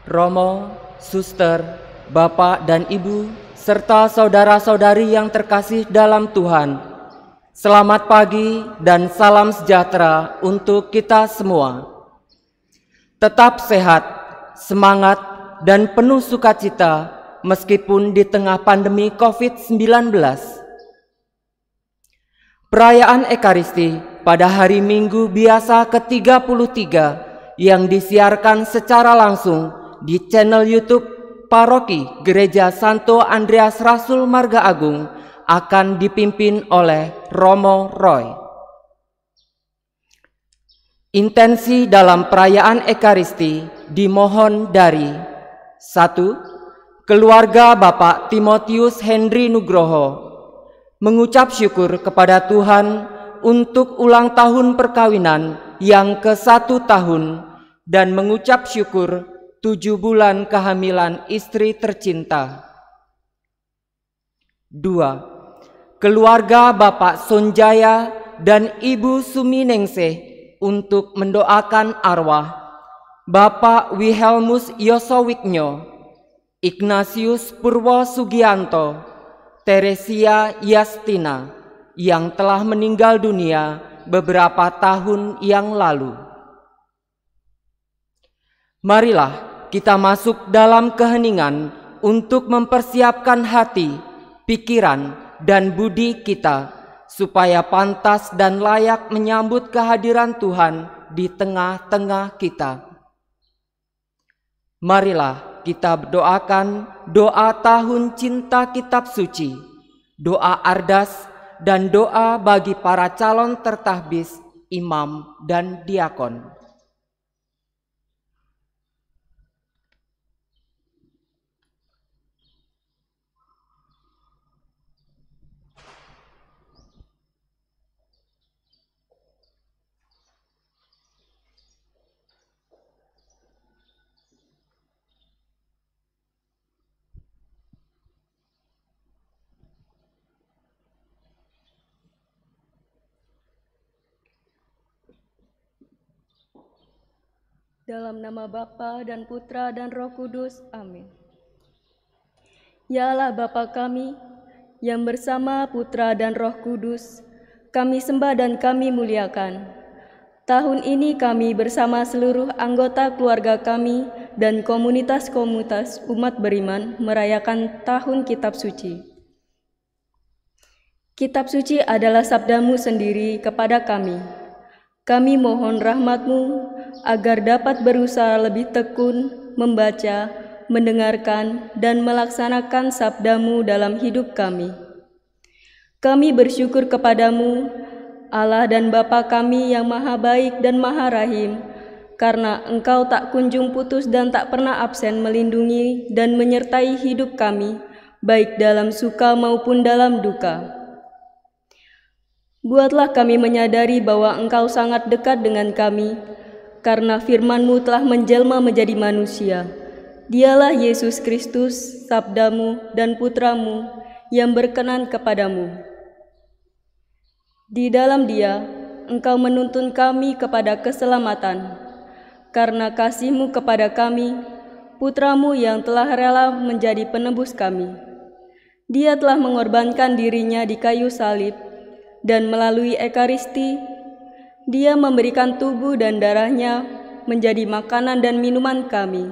Romo, suster, bapak dan ibu, serta saudara-saudari yang terkasih dalam Tuhan. Selamat pagi dan salam sejahtera untuk kita semua. Tetap sehat, semangat, dan penuh sukacita meskipun di tengah pandemi COVID-19. Perayaan Ekaristi pada hari Minggu biasa ke-33 yang disiarkan secara langsung di channel YouTube Paroki Gereja Santo Andreas Rasul Marga Agung akan dipimpin oleh Romo Roy. Intensi dalam perayaan Ekaristi dimohon dari 1. Keluarga Bapak Timotius Henry Nugroho mengucap syukur kepada Tuhan untuk ulang tahun perkawinan yang ke-1 tahun dan mengucap syukur 7 bulan kehamilan istri tercinta. 2. Keluarga Bapak Sonjaya dan Ibu Suminingsih untuk mendoakan arwah Bapak Wilhelmus Yosowiknyo, Ignatius Purwo Sugianto, Teresia Yastina yang telah meninggal dunia beberapa tahun yang lalu. Marilah kita masuk dalam keheningan untuk mempersiapkan hati, pikiran, dan budi kita supaya pantas dan layak menyambut kehadiran Tuhan di tengah-tengah kita. Marilah kita doakan doa tahun cinta kitab suci, doa ardas, dan doa bagi para calon tertahbis, imam, dan diakon. Dalam nama Bapa dan Putra dan Roh Kudus. Amin. Ya Allah Bapa kami, yang bersama Putra dan Roh Kudus, kami sembah dan kami muliakan. Tahun ini kami bersama seluruh anggota keluarga kami dan komunitas-komunitas umat beriman merayakan Tahun Kitab Suci. Kitab Suci adalah sabdamu sendiri kepada kami. Kami mohon rahmat-Mu agar dapat berusaha lebih tekun, membaca, mendengarkan, dan melaksanakan sabda-Mu dalam hidup kami. Kami bersyukur kepadamu, Allah dan Bapa kami yang maha baik dan maha rahim, karena Engkau tak kunjung putus dan tak pernah absen melindungi dan menyertai hidup kami, baik dalam suka maupun dalam duka. Buatlah kami menyadari bahwa Engkau sangat dekat dengan kami, karena firman-Mu telah menjelma menjadi manusia. Dialah Yesus Kristus, sabda-Mu dan Putra-Mu yang berkenan kepadamu. Di dalam Dia, Engkau menuntun kami kepada keselamatan. Karena kasih-Mu kepada kami, Putra-Mu yang telah rela menjadi penebus kami. Dia telah mengorbankan dirinya di kayu salib, dan melalui Ekaristi, Dia memberikan tubuh dan darah-Nya menjadi makanan dan minuman kami.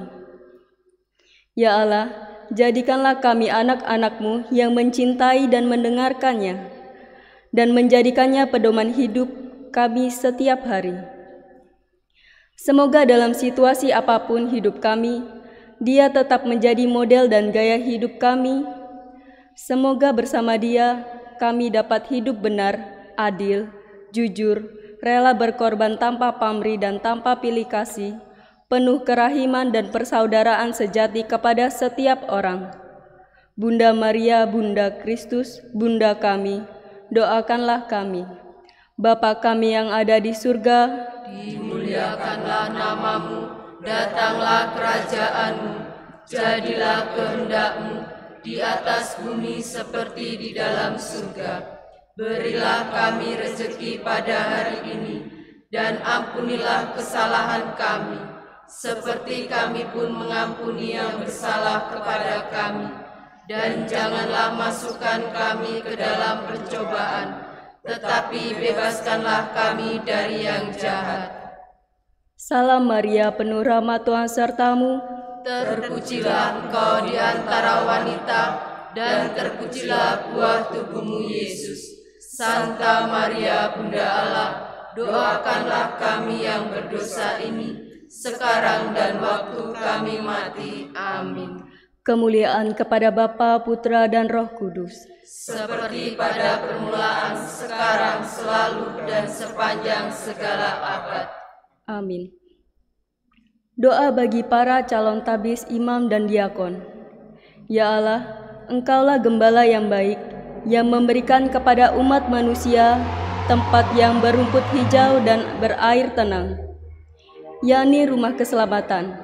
Ya Allah, jadikanlah kami anak-anak-Mu yang mencintai dan mendengarkannya, dan menjadikannya pedoman hidup kami setiap hari. Semoga dalam situasi apapun hidup kami, Dia tetap menjadi model dan gaya hidup kami. Semoga bersama Dia, kami dapat hidup benar, adil, jujur, rela berkorban tanpa pamrih dan tanpa pilih kasih, penuh kerahiman dan persaudaraan sejati kepada setiap orang. Bunda Maria, Bunda Kristus, Bunda kami, doakanlah kami. Bapa kami yang ada di surga, dimuliakanlah nama-Mu, datanglah kerajaan-Mu, jadilah kehendak-Mu di atas bumi seperti di dalam surga. Berilah kami rezeki pada hari ini, dan ampunilah kesalahan kami, seperti kami pun mengampuni yang bersalah kepada kami. Dan janganlah masukkan kami ke dalam pencobaan, tetapi bebaskanlah kami dari yang jahat. Salam Maria, penuh rahmat, Tuhan sertamu. Terpujilah engkau di antara wanita, dan terpujilah buah tubuhmu Yesus. Santa Maria, Bunda Allah, doakanlah kami yang berdosa ini, sekarang dan waktu kami mati. Amin. Kemuliaan kepada Bapa, Putra, dan Roh Kudus, seperti pada permulaan, sekarang, selalu, dan sepanjang segala abad. Amin. Doa bagi para calon tabis, imam, dan diakon. Ya Allah, Engkaulah gembala yang baik, yang memberikan kepada umat manusia tempat yang berumput hijau dan berair tenang, yakni rumah keselamatan.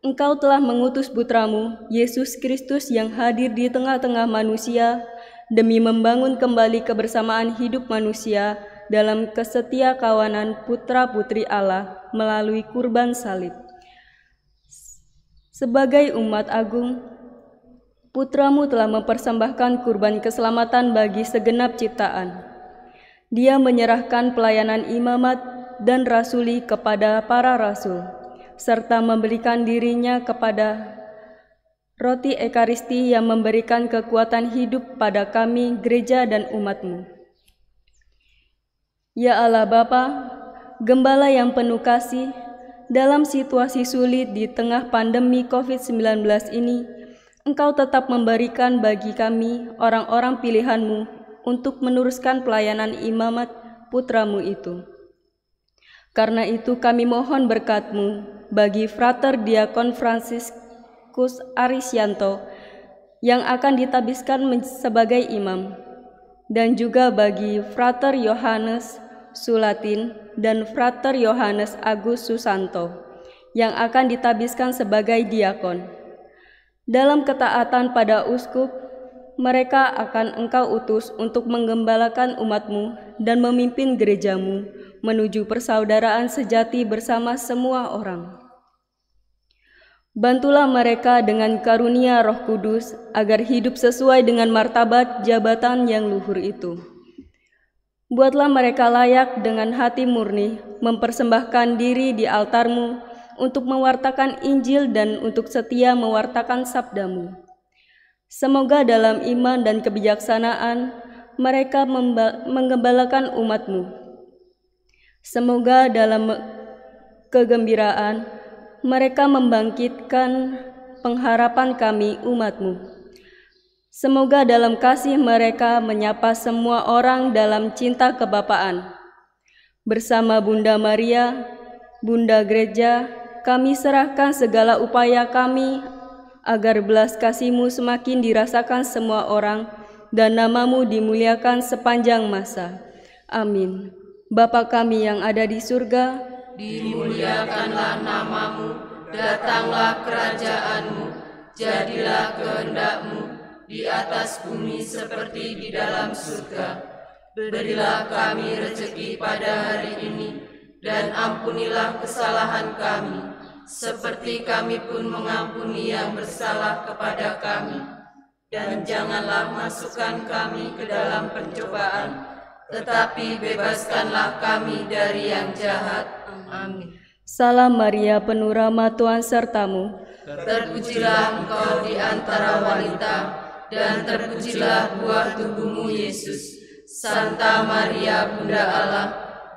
Engkau telah mengutus putramu, Yesus Kristus, yang hadir di tengah-tengah manusia demi membangun kembali kebersamaan hidup manusia dalam kesetia kawanan putra-putri Allah melalui kurban salib. Sebagai umat agung, putramu telah mempersembahkan kurban keselamatan bagi segenap ciptaan. Dia menyerahkan pelayanan imamat dan rasuli kepada para rasul, serta memberikan dirinya kepada roti Ekaristi yang memberikan kekuatan hidup pada kami, gereja dan umat-Mu. Ya Allah Bapa, Gembala yang penuh kasih, dalam situasi sulit di tengah pandemi COVID-19 ini, Engkau tetap memberikan bagi kami orang-orang pilihan-Mu untuk meneruskan pelayanan imamat putra-Mu itu. Karena itu kami mohon berkat-Mu bagi Frater Diakon Fransiskus Arisyanto yang akan ditabiskan sebagai imam, dan juga bagi Frater Yohanes Sulatin dan Frater Yohanes Agus Susanto yang akan ditabiskan sebagai diakon. Dalam ketaatan pada uskup, mereka akan Engkau utus untuk menggembalakan umat-Mu dan memimpin gereja-Mu menuju persaudaraan sejati bersama semua orang. Bantulah mereka dengan karunia Roh Kudus agar hidup sesuai dengan martabat jabatan yang luhur itu. Buatlah mereka layak dengan hati murni mempersembahkan diri di altar-Mu untuk mewartakan Injil dan untuk setia mewartakan sabda-Mu. Semoga dalam iman dan kebijaksanaan mereka menggembalakan umat-Mu. Semoga dalam kegembiraan mereka membangkitkan pengharapan kami umat-Mu. Semoga dalam kasih mereka menyapa semua orang dalam cinta kebapaan. Bersama Bunda Maria, Bunda Gereja, kami serahkan segala upaya kami agar belas kasih-Mu semakin dirasakan semua orang dan nama-Mu dimuliakan sepanjang masa. Amin. Bapa kami yang ada di surga, dimuliakanlah nama-Mu, datanglah kerajaan-Mu, jadilah kehendak-Mu di atas bumi seperti di dalam surga. Berilah kami rezeki pada hari ini, dan ampunilah kesalahan kami, seperti kami pun mengampuni yang bersalah kepada kami. Dan janganlah masukkan kami ke dalam pencobaan, tetapi bebaskanlah kami dari yang jahat. Amin. Salam Maria, penuh rahmat, Tuhan sertamu. Terpujilah engkau di antara wanita, dan terpujilah buah tubuhmu Yesus. Santa Maria, Bunda Allah,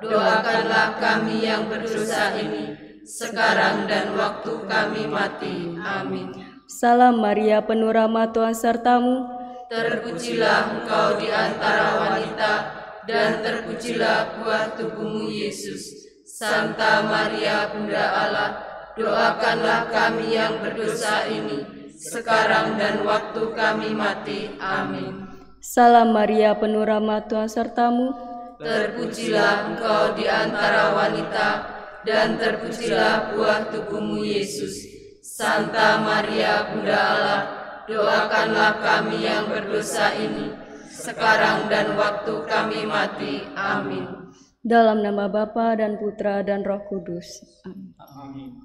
doakanlah kami yang berdosa ini, sekarang dan waktu kami mati. Amin. Salam Maria, penuh rahmat, Tuhan sertamu. Terpujilah engkau di antara wanita, dan terpujilah buah tubuhmu Yesus. Santa Maria, Bunda Allah, doakanlah kami yang berdosa ini, sekarang dan waktu kami mati. Amin. Salam Maria, penuh rahmat, Tuhan sertamu. Terpujilah engkau di antara wanita, dan terpujilah buah tubuhmu Yesus. Santa Maria, Bunda Allah, doakanlah kami yang berdosa ini, sekarang dan waktu kami mati. Amin. Dalam nama Bapa dan Putra dan Roh Kudus. Amin.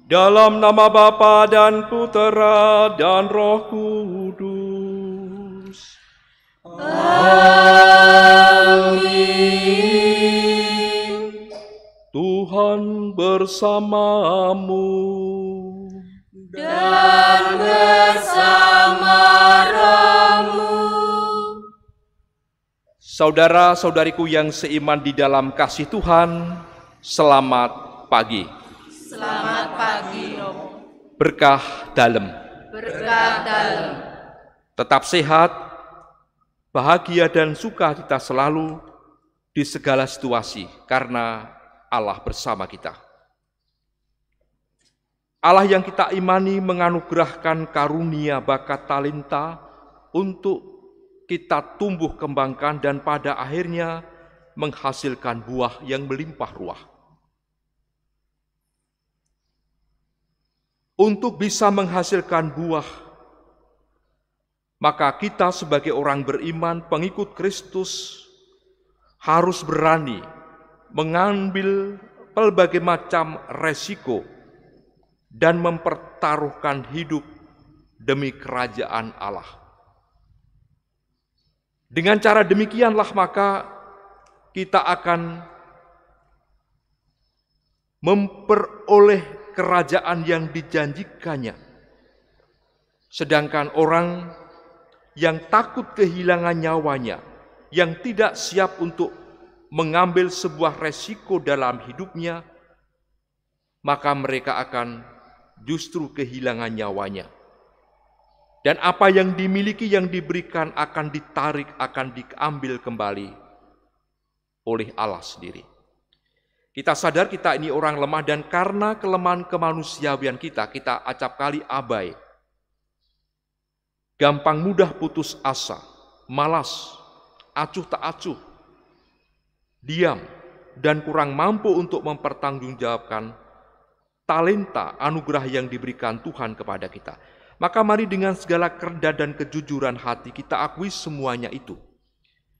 Dalam nama Bapa dan Putera dan Roh Kudus. Amin. Tuhan bersamamu. Dan bersama rohmu. Saudara-saudariku yang seiman di dalam kasih Tuhan, selamat pagi. Selamat pagi, Romo. Berkah dalam. Berkah dalam. Tetap sehat, bahagia dan sukacita selalu di segala situasi, karena Allah bersama kita. Allah yang kita imani menganugerahkan karunia bakat talenta untuk kita tumbuh kembangkan dan pada akhirnya menghasilkan buah yang melimpah ruah. Untuk bisa menghasilkan buah, maka kita sebagai orang beriman, pengikut Kristus, harus berani mengambil berbagai macam resiko dan mempertaruhkan hidup demi kerajaan Allah. Dengan cara demikianlah maka kita akan memperoleh kerajaan yang dijanjikannya. Sedangkan orang yang takut kehilangan nyawanya, yang tidak siap untuk mengambil sebuah resiko dalam hidupnya, maka mereka akan justru kehilangan nyawanya. Dan apa yang dimiliki, yang diberikan akan ditarik, akan diambil kembali oleh Allah sendiri. Kita sadar kita ini orang lemah, dan karena kelemahan kemanusiaan kita acap kali abai. Gampang mudah putus asa, malas, acuh tak acuh, diam, dan kurang mampu untuk mempertanggungjawabkan talenta anugerah yang diberikan Tuhan kepada kita. Maka mari dengan segala kerendahan dan kejujuran hati kita akui semuanya itu.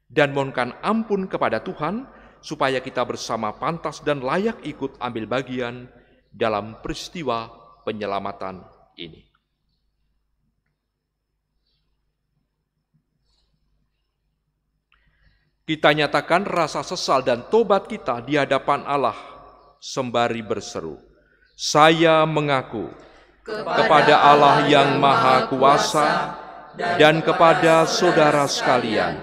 Dan mohonkan ampun kepada Tuhan, supaya kita bersama pantas dan layak ikut ambil bagian dalam peristiwa penyelamatan ini. Kita nyatakan rasa sesal dan tobat kita di hadapan Allah sembari berseru, "Saya mengaku kepada Allah yang Maha Kuasa dan kepada saudara sekalian,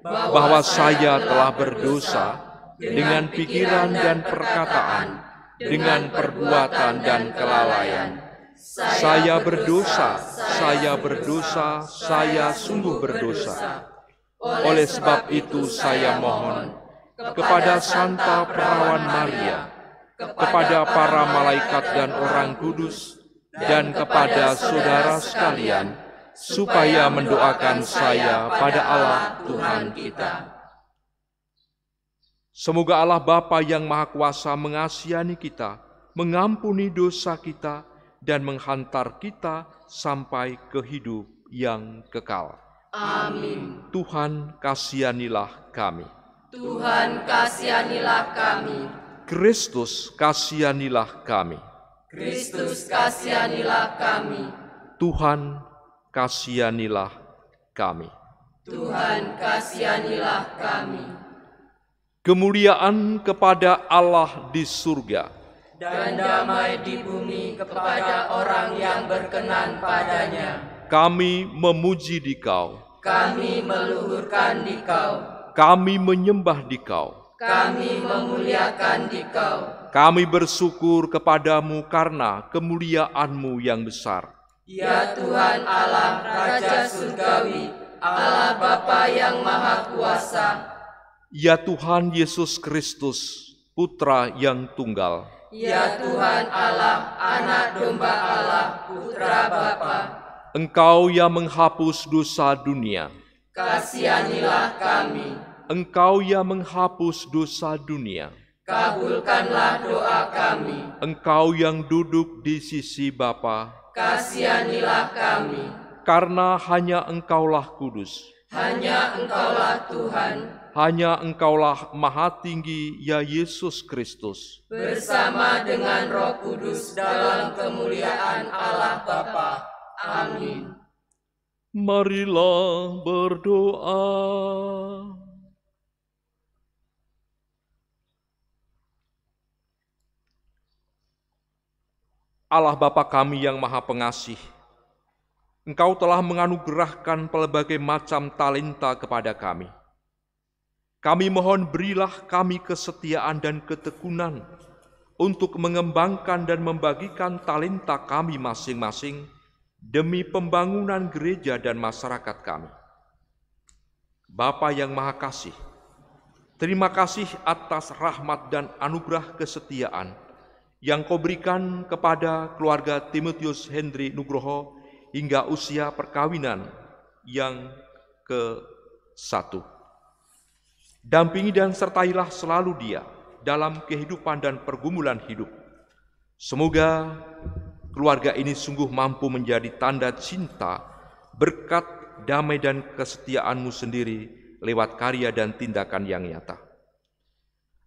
bahwa saya telah berdosa dengan pikiran dan perkataan, dengan perbuatan dan kelalaian. Saya berdosa, saya sungguh berdosa. Oleh sebab itu saya mohon kepada Santa Perawan Maria, kepada para malaikat dan orang kudus, dan kepada saudara sekalian, supaya mendoakan saya pada Allah Tuhan kita. Semoga Allah Bapa yang Maha Kuasa mengasihani kita, mengampuni dosa kita, dan menghantar kita sampai ke hidup yang kekal. Amin. Tuhan kasihanilah kami. Tuhan kasihanilah kami. Kristus kasihanilah kami. Kristus kasihanilah kami. Tuhan kasihanilah kami. Tuhan kasihanilah kami. Kemuliaan kepada Allah di surga, dan damai di bumi kepada orang yang berkenan padanya. Kami memuji Dikau. Kami meluhurkan Dikau. Kami menyembah Dikau. Kami memuliakan Dikau. Kami bersyukur kepadamu karena kemuliaan-Mu yang besar. Ya Tuhan Allah, Raja Surgawi, Allah Bapa yang Maha Kuasa. Ya Tuhan Yesus Kristus, Putra yang tunggal. Ya Tuhan Allah, Anak Domba Allah, Putra Bapa. Engkau yang menghapus dosa dunia. Kasihanilah kami. Engkau yang menghapus dosa dunia. Kabulkanlah doa kami. Engkau yang duduk di sisi Bapa. Kasihanilah kami. Karena hanya Engkaulah kudus. Hanya Engkaulah Tuhan. hanya Engkaulah Maha Tinggi, ya Yesus Kristus, bersama dengan Roh Kudus dalam kemuliaan Allah Bapa. Amin. Marilah berdoa. Allah Bapa kami yang Maha Pengasih, Engkau telah menganugerahkan pelbagai macam talenta kepada kami. Kami mohon berilah kami kesetiaan dan ketekunan untuk mengembangkan dan membagikan talenta kami masing-masing demi pembangunan gereja dan masyarakat kami. Bapa yang Maha Kasih, terima kasih atas rahmat dan anugerah kesetiaan yang Kau berikan kepada keluarga Timotius Hendri Nugroho hingga usia perkawinan yang ke-1. Dampingi dan sertailah selalu dia dalam kehidupan dan pergumulan hidup. Semoga keluarga ini sungguh mampu menjadi tanda cinta, berkat, damai dan kesetiaan-Mu sendiri lewat karya dan tindakan yang nyata.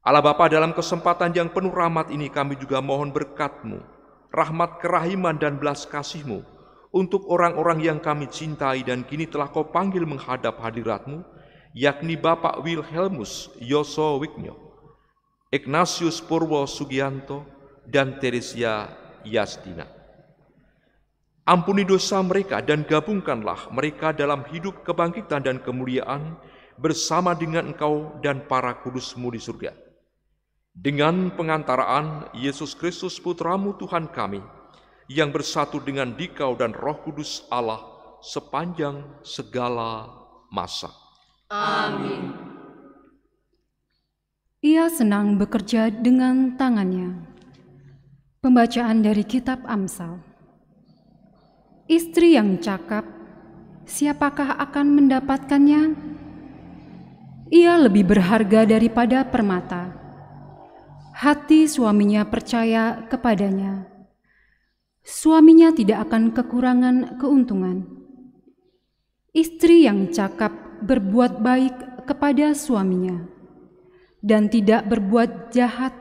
Allah Bapa, dalam kesempatan yang penuh rahmat ini kami juga mohon berkat-Mu, rahmat kerahiman dan belas kasih-Mu untuk orang-orang yang kami cintai dan kini telah Kau panggil menghadap hadirat-Mu, yakni Bapak Wilhelmus Yoso Wignyo, Ignatius Purwo Sugianto, dan Teresia Yastina. Ampuni dosa mereka dan gabungkanlah mereka dalam hidup kebangkitan dan kemuliaan bersama dengan Engkau dan para kudus-Mu di surga. Dengan pengantaraan Yesus Kristus Putra-Mu Tuhan kami, yang bersatu dengan Dikau dan Roh Kudus Allah sepanjang segala masa. Amin. Ia senang bekerja dengan tangannya. Pembacaan dari Kitab Amsal. Istri yang cakap, siapakah akan mendapatkannya? Ia lebih berharga daripada permata. Hati suaminya percaya kepadanya. Suaminya tidak akan kekurangan keuntungan. Istri yang cakap berbuat baik kepada suaminya dan tidak berbuat jahat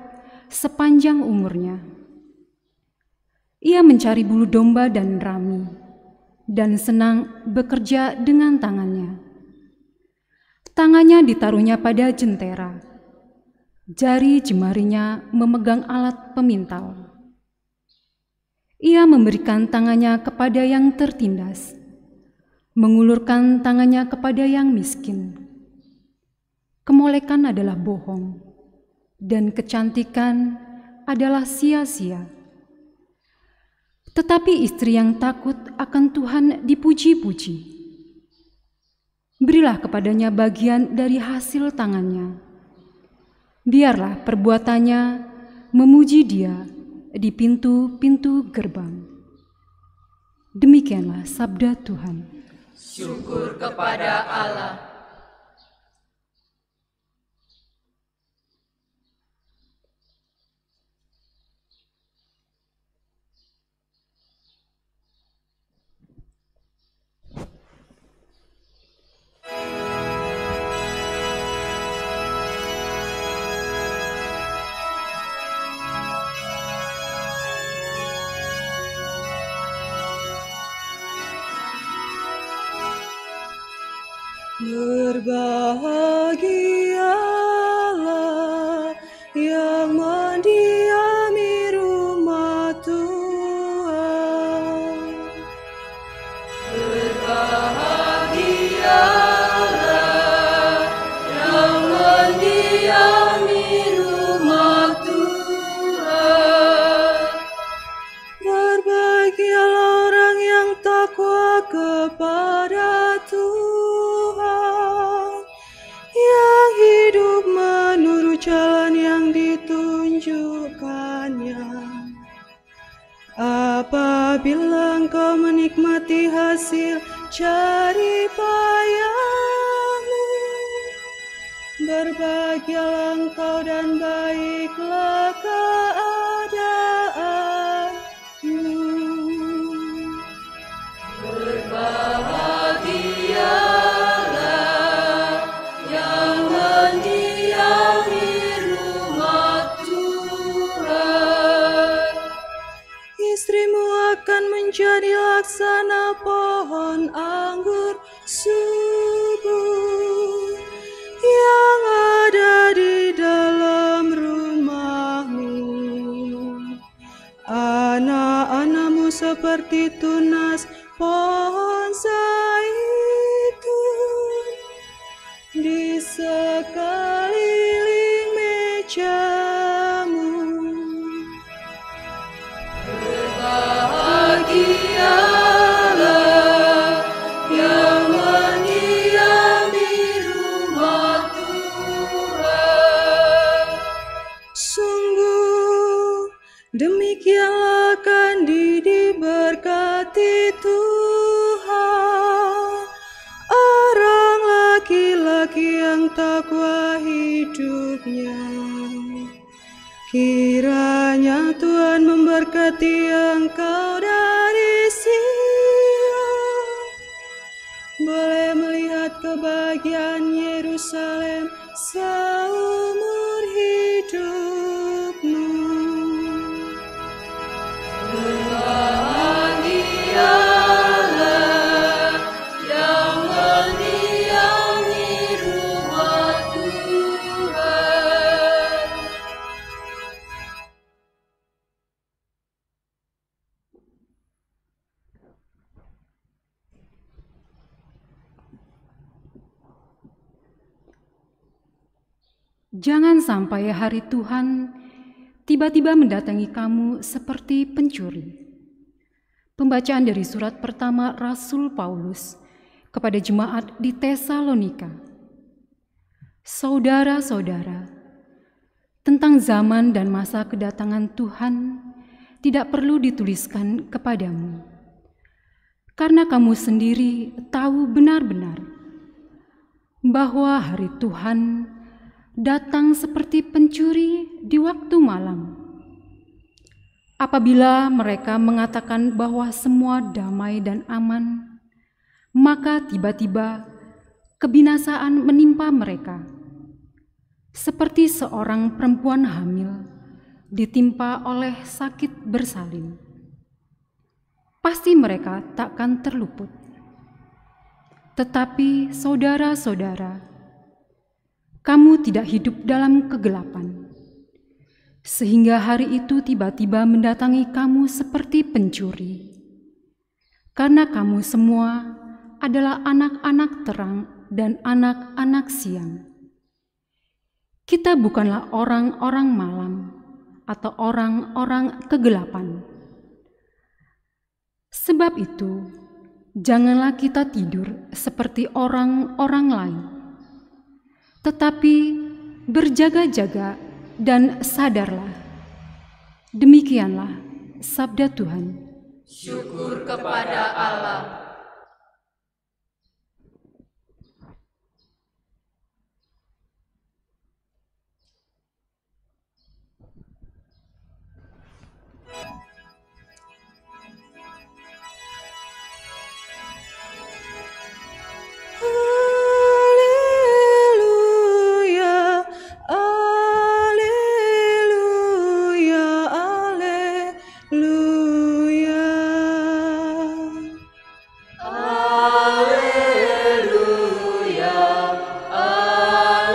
sepanjang umurnya. Ia mencari bulu domba dan rami dan senang bekerja dengan tangannya. Tangannya ditaruhnya pada jentera. Jari jemarinya memegang alat pemintal. Ia memberikan tangannya kepada yang tertindas, mengulurkan tangannya kepada yang miskin. Kemolekan adalah bohong, dan kecantikan adalah sia-sia. Tetapi istri yang takut akan Tuhan dipuji-puji. Berilah kepadanya bagian dari hasil tangannya. Biarlah perbuatannya memuji Dia di pintu-pintu gerbang. Demikianlah sabda Tuhan. Syukur kepada Allah. Berbahagialah yang mendiami rumah Tuhan. Berbahagialah yang mendiami rumah Tuhan. Berbahagialah orang yang takwa kepada Tuhan, yang hidup menurut jalan yang ditunjukkannya. Apabila engkau menikmati hasil jerih payahmu, berbahagialah engkau dan baiklah keadaanmu. Berbahagialah yang akan menjadi laksana pohon anggur subur yang ada di dalam rumahmu. Anak-anakmu seperti tunas pohon zaitun di sekeliling mejamu. Berbahagialah yang mendiami rumah Tuhan. Sungguh demikianlah akan diberkati Tuhan orang laki-laki yang takwa hidupnya. Kiranya Tuhan memberkati engkau dari Sion, boleh melihat kebahagiaan Yerusalem seumur hidupmu. Berbahagialah yang mendiami rumah Tuhan. Jangan sampai hari Tuhan tiba-tiba mendatangi kamu seperti pencuri. Pembacaan dari surat pertama Rasul Paulus kepada jemaat di Tesalonika. Saudara-saudara, tentang zaman dan masa kedatangan Tuhan tidak perlu dituliskan kepadamu, karena kamu sendiri tahu benar-benar bahwa hari Tuhan datang seperti pencuri di waktu malam. Apabila mereka mengatakan bahwa semua damai dan aman, maka tiba-tiba kebinasaan menimpa mereka, seperti seorang perempuan hamil ditimpa oleh sakit bersalin. Pasti mereka takkan terluput. Tetapi saudara-saudara, kamu tidak hidup dalam kegelapan, sehingga hari itu tiba-tiba mendatangi kamu seperti pencuri. Karena kamu semua adalah anak-anak terang dan anak-anak siang. Kita bukanlah orang-orang malam atau orang-orang kegelapan. Sebab itu, janganlah kita tidur seperti orang-orang lain, tetapi berjaga-jaga dan sadarlah. Demikianlah sabda Tuhan. Syukur kepada Allah. Haleluya, haleluya, haleluya. Haleluya, haleluya,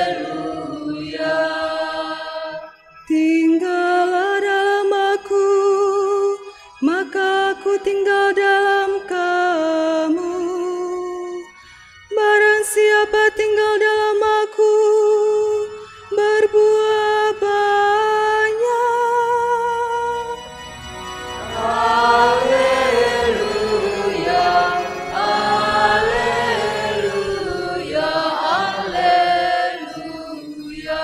haleluya. Tinggallah dalam aku, maka aku tinggal dalam kamu. Barang siapa tinggal dalam aku, berbuah banyak. Haleluya, haleluya, haleluya.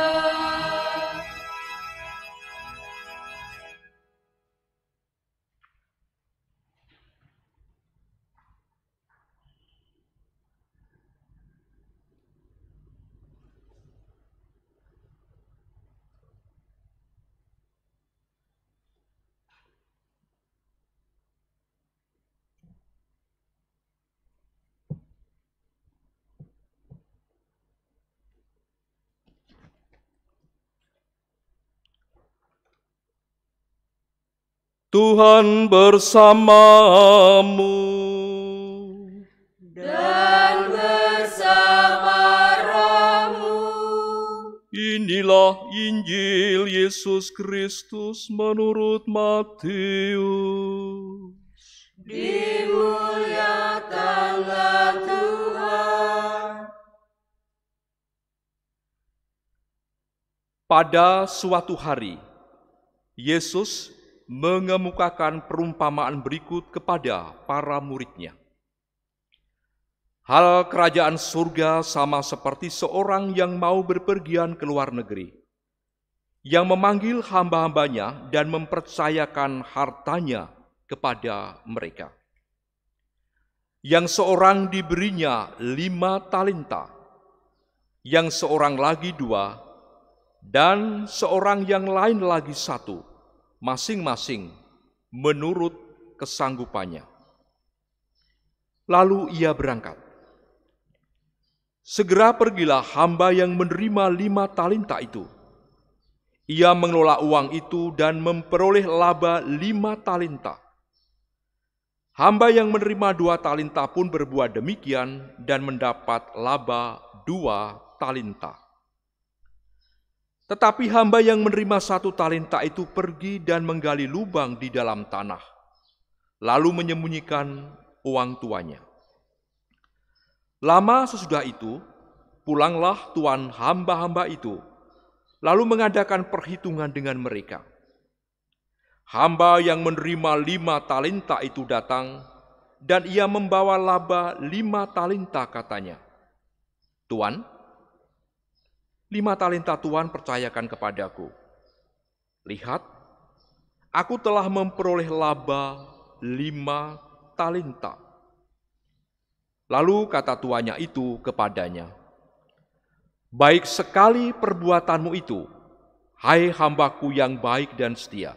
Tuhan bersamamu. Dan bersama rohmu. Inilah Injil Yesus Kristus menurut Matius. Dimuliakanlah Tuhan. Pada suatu hari, Yesus mengemukakan perumpamaan berikut kepada para murid-Nya. Hal kerajaan surga sama seperti seorang yang mau berpergian ke luar negeri, yang memanggil hamba-hambanya dan mempercayakan hartanya kepada mereka. Yang seorang diberinya 5 talenta, yang seorang lagi 2, dan seorang yang lain lagi 1, masing-masing menurut kesanggupannya. Lalu ia berangkat. Segera pergilah hamba yang menerima 5 talenta itu. Ia mengelola uang itu dan memperoleh laba 5 talenta. Hamba yang menerima 2 talenta pun berbuat demikian dan mendapat laba 2 talenta. Tetapi hamba yang menerima 1 talenta itu pergi dan menggali lubang di dalam tanah, lalu menyembunyikan uang tuannya. Lama sesudah itu, pulanglah tuan hamba-hamba itu, lalu mengadakan perhitungan dengan mereka. Hamba yang menerima 5 talenta itu datang, dan ia membawa laba 5 talenta katanya. Tuan, 5 talenta Tuan percayakan kepadaku. Lihat, aku telah memperoleh laba 5 talenta. Lalu kata tuannya itu kepadanya, baik sekali perbuatanmu itu, hai hambaku yang baik dan setia.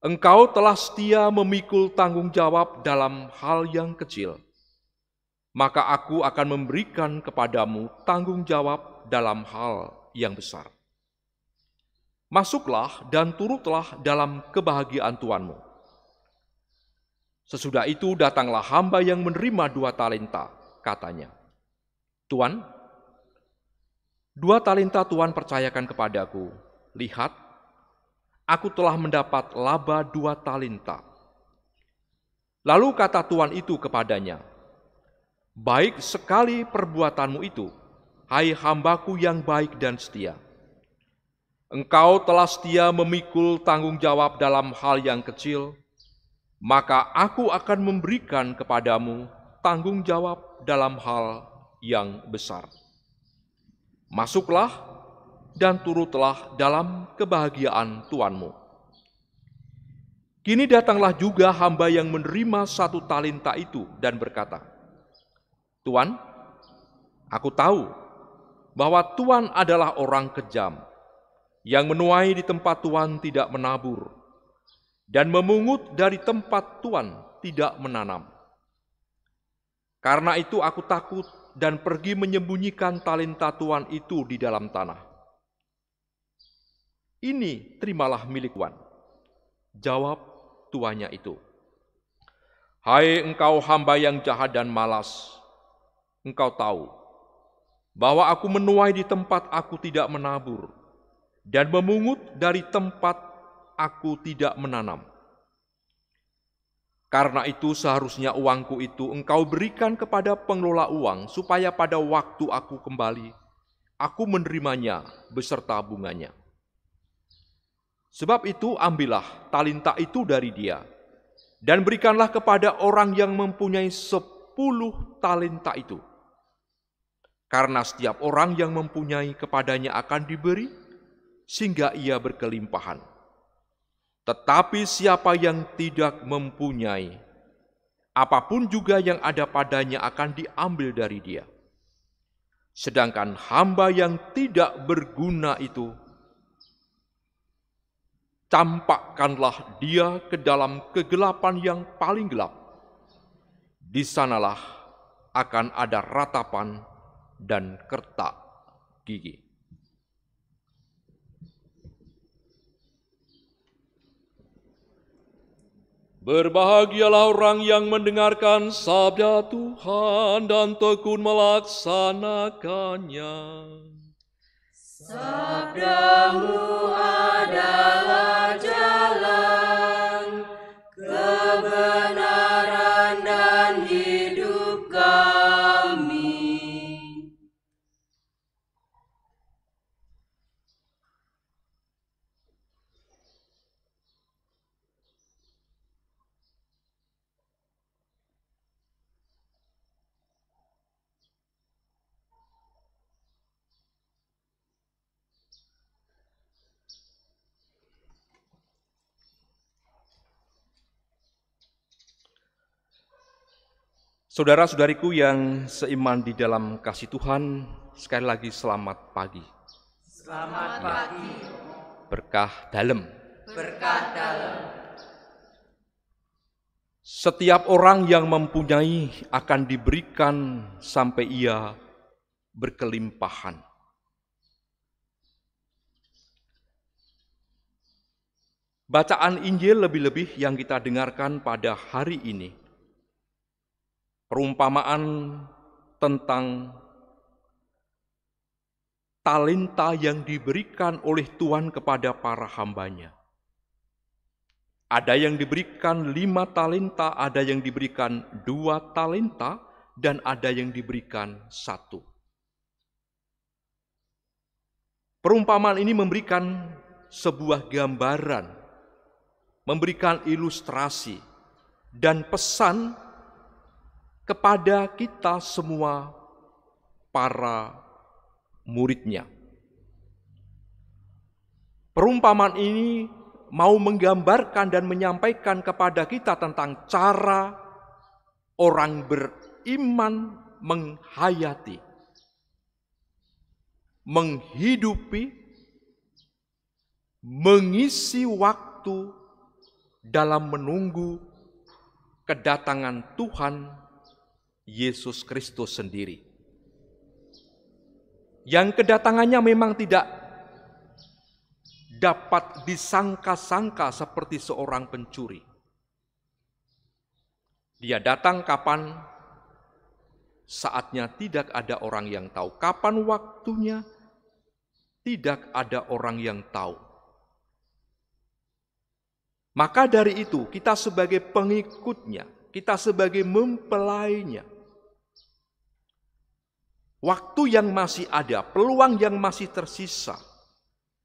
Engkau telah setia memikul tanggung jawab dalam hal yang kecil, maka aku akan memberikan kepadamu tanggung jawab dalam hal yang besar. Masuklah dan turutlah dalam kebahagiaan tuanmu. Sesudah itu datanglah hamba yang menerima 2 talenta, katanya. Tuan, 2 talenta Tuan percayakan kepadaku. Lihat, aku telah mendapat laba 2 talenta. Lalu kata tuan itu kepadanya, baik sekali perbuatanmu itu, hai hambaku yang baik dan setia. Engkau telah setia memikul tanggung jawab dalam hal yang kecil, maka aku akan memberikan kepadamu tanggung jawab dalam hal yang besar. Masuklah dan turutlah dalam kebahagiaan tuanmu. Kini datanglah juga hamba yang menerima 1 talenta itu dan berkata, Tuan, aku tahu bahwa Tuan adalah orang kejam, yang menuai di tempat Tuan tidak menabur, dan memungut dari tempat Tuan tidak menanam. Karena itu aku takut dan pergi menyembunyikan talenta Tuan itu di dalam tanah. Ini terimalah milik Tuan. Jawab tuannya itu. Hai engkau hamba yang jahat dan malas, engkau tahu bahwa aku menuai di tempat aku tidak menabur, dan memungut dari tempat aku tidak menanam. Karena itu seharusnya uangku itu engkau berikan kepada pengelola uang, supaya pada waktu aku kembali, aku menerimanya beserta bunganya. Sebab itu ambillah talenta itu dari dia, dan berikanlah kepada orang yang mempunyai 10 talenta itu. Karena setiap orang yang mempunyai kepadanya akan diberi, sehingga ia berkelimpahan. Tetapi siapa yang tidak mempunyai, apapun juga yang ada padanya akan diambil dari dia. Sedangkan hamba yang tidak berguna itu, campakkanlah dia ke dalam kegelapan yang paling gelap. Di sanalah akan ada ratapan dan kertak gigi. Berbahagialah orang yang mendengarkan sabda Tuhan dan tekun melaksanakannya. Sabdamu adalah jalan, kebenaran dan hidup kami. Saudara-saudariku yang seiman di dalam kasih Tuhan, sekali lagi selamat pagi. Selamat pagi. Berkah dalam. Berkah dalam. Setiap orang yang mempunyai akan diberikan sampai ia berkelimpahan. Bacaan Injil lebih-lebih yang kita dengarkan pada hari ini, perumpamaan tentang talenta yang diberikan oleh Tuhan kepada para hambanya. Ada yang diberikan 5 talenta, ada yang diberikan 2 talenta, dan ada yang diberikan 1. Perumpamaan ini memberikan sebuah gambaran, memberikan ilustrasi, dan pesan kepada kita semua para muridnya. Perumpamaan ini mau menggambarkan dan menyampaikan kepada kita tentang cara orang beriman menghayati, menghidupi, mengisi waktu dalam menunggu kedatangan Tuhan Yesus Kristus sendiri. Yang kedatangannya memang tidak dapat disangka-sangka seperti seorang pencuri. Dia datang kapan saatnya tidak ada orang yang tahu. Kapan waktunya tidak ada orang yang tahu. Maka dari itu kita sebagai pengikutnya, kita sebagai mempelainya, waktu yang masih ada, peluang yang masih tersisa,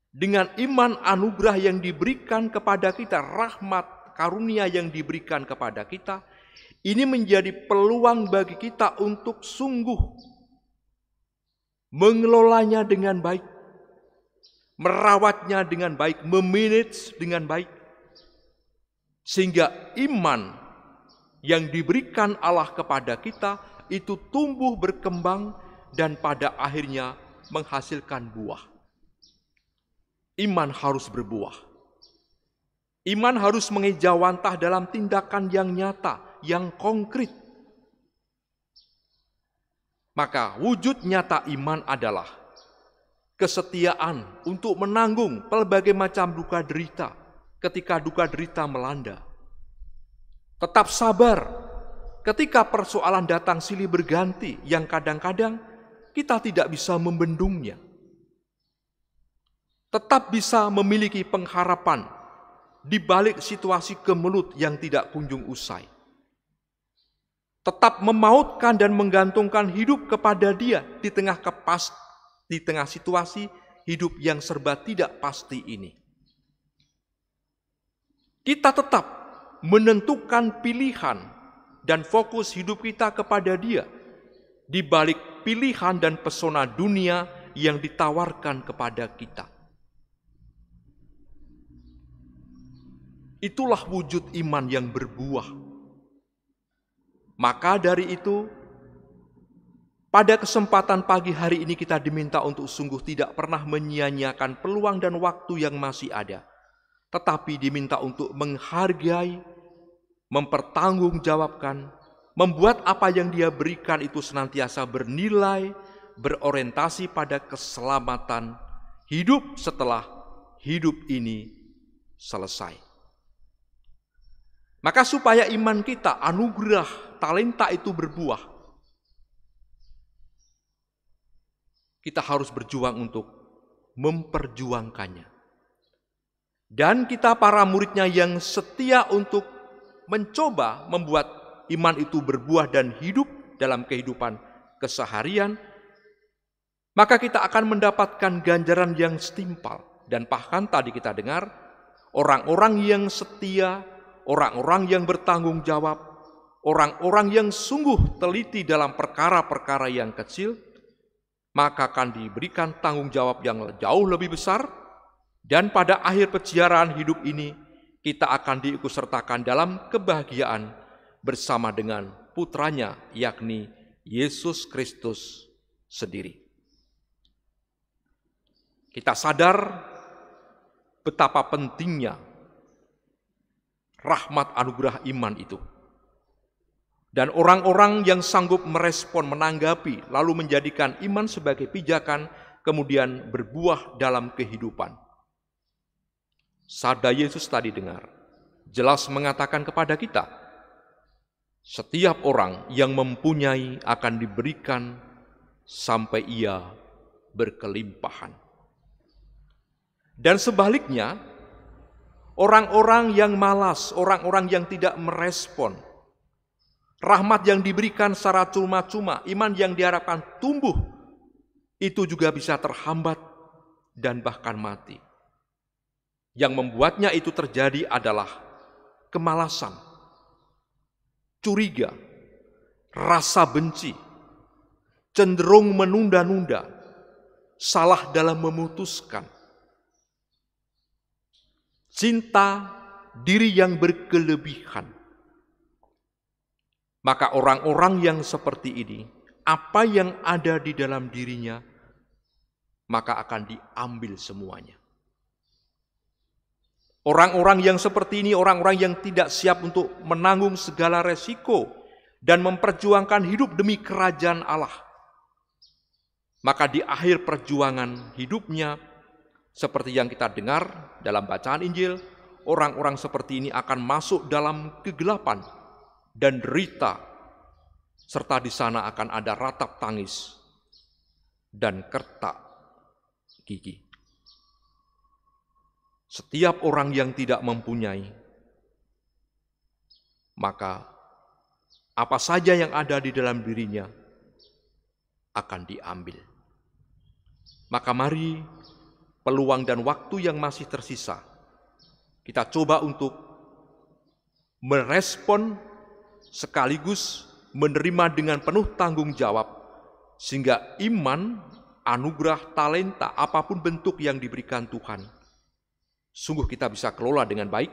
dengan iman anugerah yang diberikan kepada kita, rahmat karunia yang diberikan kepada kita, ini menjadi peluang bagi kita untuk sungguh mengelolanya dengan baik, merawatnya dengan baik, memanage dengan baik, sehingga iman yang diberikan Allah kepada kita itu tumbuh berkembang dan pada akhirnya menghasilkan buah. Iman harus berbuah. Iman harus mengejawantah dalam tindakan yang nyata, yang konkret. Maka wujud nyata iman adalah kesetiaan untuk menanggung pelbagai macam duka derita ketika duka derita melanda. Tetap sabar ketika persoalan datang silih berganti yang kadang-kadang kita tidak bisa membendungnya. Tetap bisa memiliki pengharapan di balik situasi kemelut yang tidak kunjung usai. Tetap memautkan dan menggantungkan hidup kepada Dia di tengah situasi hidup yang serba tidak pasti ini. Kita tetap menentukan pilihan dan fokus hidup kita kepada Dia di balik pilihan dan pesona dunia yang ditawarkan kepada kita. Itulah wujud iman yang berbuah. Maka dari itu, pada kesempatan pagi hari ini kita diminta untuk sungguh tidak pernah menyia-nyiakan peluang dan waktu yang masih ada, tetapi diminta untuk menghargai, mempertanggungjawabkan, membuat apa yang Dia berikan itu senantiasa bernilai, berorientasi pada keselamatan hidup setelah hidup ini selesai. Maka supaya iman kita, anugerah, talenta itu berbuah, kita harus berjuang untuk memperjuangkannya. Dan kita para muridnya yang setia untuk mencoba membuat iman itu berbuah dan hidup dalam kehidupan keseharian, maka kita akan mendapatkan ganjaran yang setimpal. Dan bahkan tadi kita dengar, orang-orang yang setia, orang-orang yang bertanggung jawab, orang-orang yang sungguh teliti dalam perkara-perkara yang kecil, maka akan diberikan tanggung jawab yang jauh lebih besar, dan pada akhir peziarahan hidup ini, kita akan diikutsertakan dalam kebahagiaan bersama dengan putranya, yakni Yesus Kristus sendiri. Kita sadar betapa pentingnya rahmat anugerah iman itu. Dan orang-orang yang sanggup merespon, menanggapi, lalu menjadikan iman sebagai pijakan, kemudian berbuah dalam kehidupan. Sabda Yesus tadi dengar, jelas mengatakan kepada kita, setiap orang yang mempunyai akan diberikan sampai ia berkelimpahan. Dan sebaliknya, orang-orang yang malas, orang-orang yang tidak merespon, rahmat yang diberikan secara cuma-cuma, iman yang diharapkan tumbuh, itu juga bisa terhambat dan bahkan mati. Yang membuatnya itu terjadi adalah kemalasan, curiga, rasa benci, cenderung menunda-nunda, salah dalam memutuskan, cinta diri yang berkelebihan. Maka orang-orang yang seperti ini, apa yang ada di dalam dirinya, maka akan diambil semuanya. Orang-orang yang seperti ini, orang-orang yang tidak siap untuk menanggung segala resiko dan memperjuangkan hidup demi kerajaan Allah. Maka di akhir perjuangan hidupnya, seperti yang kita dengar dalam bacaan Injil, orang-orang seperti ini akan masuk dalam kegelapan dan derita, serta di sana akan ada ratap tangis dan kertak gigi. Setiap orang yang tidak mempunyai, maka apa saja yang ada di dalam dirinya akan diambil. Maka mari peluang dan waktu yang masih tersisa, kita coba untuk merespon sekaligus menerima dengan penuh tanggung jawab, sehingga iman, anugerah, talenta, apapun bentuk yang diberikan Tuhan, sungguh kita bisa kelola dengan baik,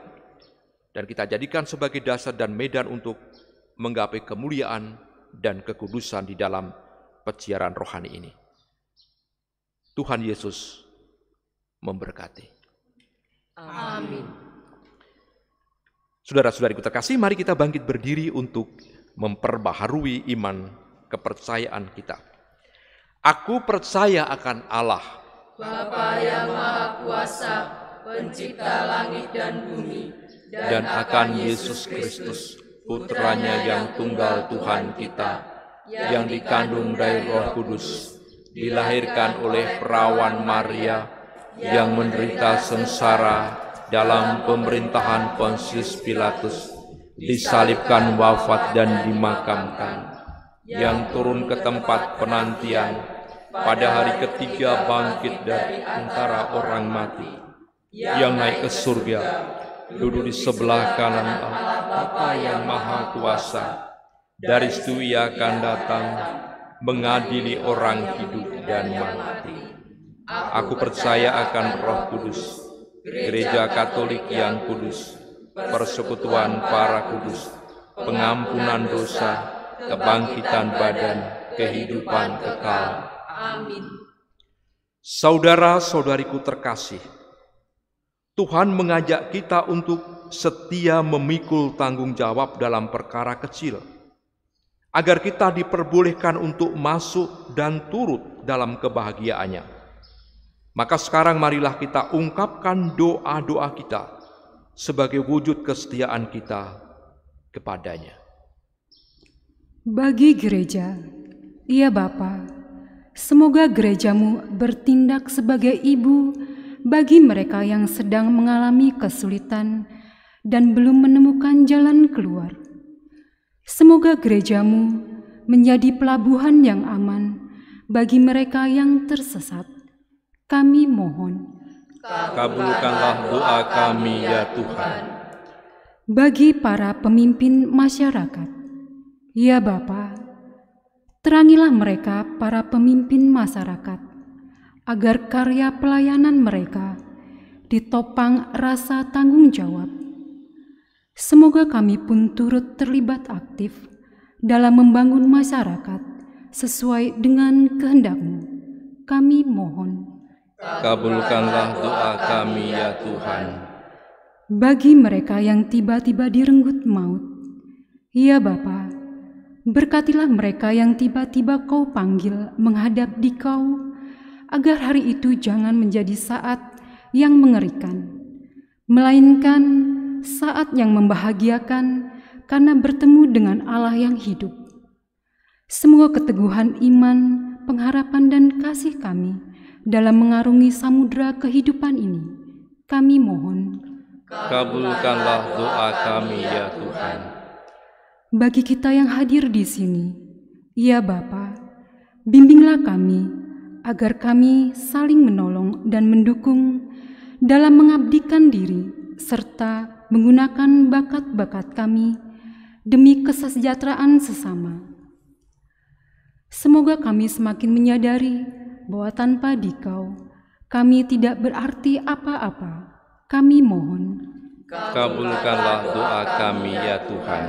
dan kita jadikan sebagai dasar dan medan untuk menggapai kemuliaan dan kekudusan di dalam peziarahan rohani ini. Tuhan Yesus memberkati. Amin. Saudara-saudariku terkasih, mari kita bangkit berdiri untuk memperbaharui iman kepercayaan kita. Aku percaya akan Allah, Bapa yang Maha Kuasa, Pencipta langit dan bumi, dan akan Yesus Kristus, Putranya yang tunggal Tuhan kita, yang dikandung dari Roh Kudus, dilahirkan oleh perawan Maria, yang menderita sengsara dalam pemerintahan Pontius Pilatus, disalibkan, wafat dan dimakamkan, yang turun ke tempat penantian, pada hari ketiga bangkit dari antara orang mati, yang naik ke surga, duduk di sebelah kanan Allah Bapa yang Maha Kuasa, dari situ Ia akan datang mengadili orang hidup dan mati. Aku percaya akan Roh Kudus, Gereja Katolik yang kudus, persekutuan para kudus, pengampunan dosa, kebangkitan badan, kehidupan kekal. Amin. Saudara-saudariku terkasih, Tuhan mengajak kita untuk setia memikul tanggung jawab dalam perkara kecil, agar kita diperbolehkan untuk masuk dan turut dalam kebahagiaannya. Maka sekarang marilah kita ungkapkan doa-doa kita sebagai wujud kesetiaan kita kepadanya. Bagi gereja, ya Bapa, semoga gerejamu bertindak sebagai ibu bagi mereka yang sedang mengalami kesulitan dan belum menemukan jalan keluar. Semoga gerejamu menjadi pelabuhan yang aman bagi mereka yang tersesat. Kami mohon. Kabulkanlah doa kami ya Tuhan. Bagi para pemimpin masyarakat, ya Bapa, terangilah mereka para pemimpin masyarakat, agar karya pelayanan mereka ditopang rasa tanggung jawab. Semoga kami pun turut terlibat aktif dalam membangun masyarakat sesuai dengan kehendak-Mu. Kami mohon. Kabulkanlah doa kami ya Tuhan. Bagi mereka yang tiba-tiba direnggut maut, ya Bapa, berkatilah mereka yang tiba-tiba Kau panggil menghadap di Kau, agar hari itu jangan menjadi saat yang mengerikan, melainkan saat yang membahagiakan karena bertemu dengan Allah yang hidup. Semoga keteguhan iman, pengharapan dan kasih kami dalam mengarungi samudera kehidupan ini, kami mohon. Kabulkanlah doa kami ya Tuhan. Bagi kita yang hadir di sini, ya Bapa, bimbinglah kami agar kami saling menolong dan mendukung dalam mengabdikan diri serta menggunakan bakat-bakat kami demi kesejahteraan sesama. Semoga kami semakin menyadari bahwa tanpa Dikau kami tidak berarti apa-apa. Kami mohon. Kabulkanlah doa kami ya Tuhan.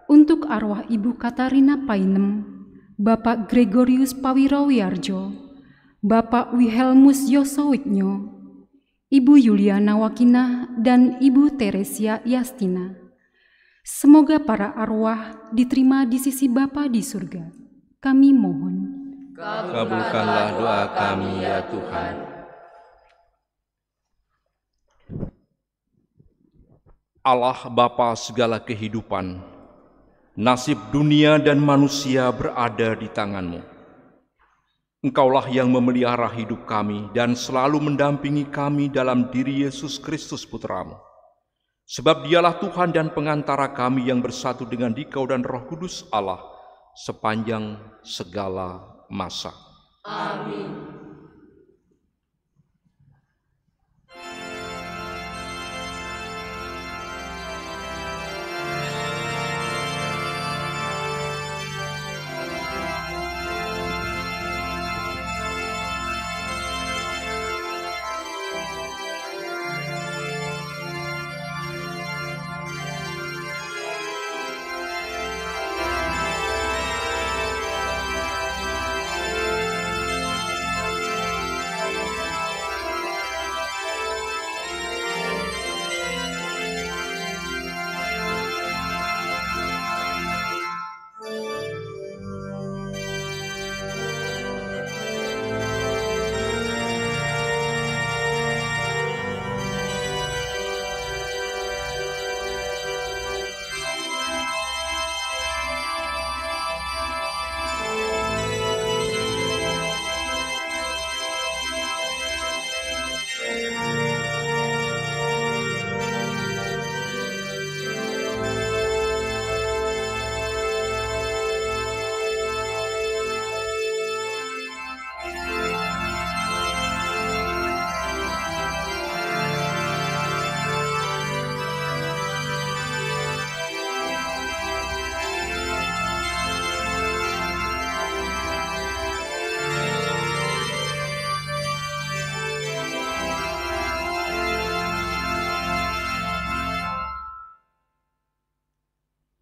Untuk arwah Ibu Katarina Painem, Bapak Gregorius Pawirowiyarjo, Bapak Wilhelmus Yosowiknyo, Ibu Yuliana Wakinah, dan Ibu Teresia Yastina. Semoga para arwah diterima di sisi Bapa di surga. Kami mohon. Kabulkanlah doa kami ya Tuhan. Allah Bapa segala kehidupan, nasib dunia dan manusia berada di tangan-Mu. Engkaulah yang memelihara hidup kami dan selalu mendampingi kami dalam diri Yesus Kristus Putra-Mu. Sebab Dialah Tuhan dan pengantara kami yang bersatu dengan Dikau dan Roh Kudus Allah sepanjang segala masa. Amin.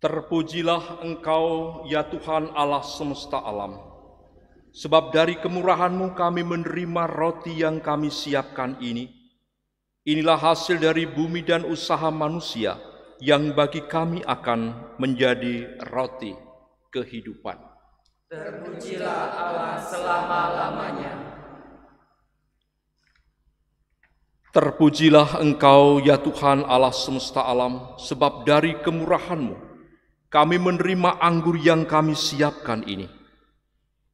Terpujilah Engkau, ya Tuhan Allah semesta alam, sebab dari kemurahan-Mu kami menerima roti yang kami siapkan ini. Inilah hasil dari bumi dan usaha manusia yang bagi kami akan menjadi roti kehidupan. Terpujilah Allah selama-lamanya. Terpujilah Engkau, ya Tuhan Allah semesta alam, sebab dari kemurahan-Mu kami menerima anggur yang kami siapkan ini.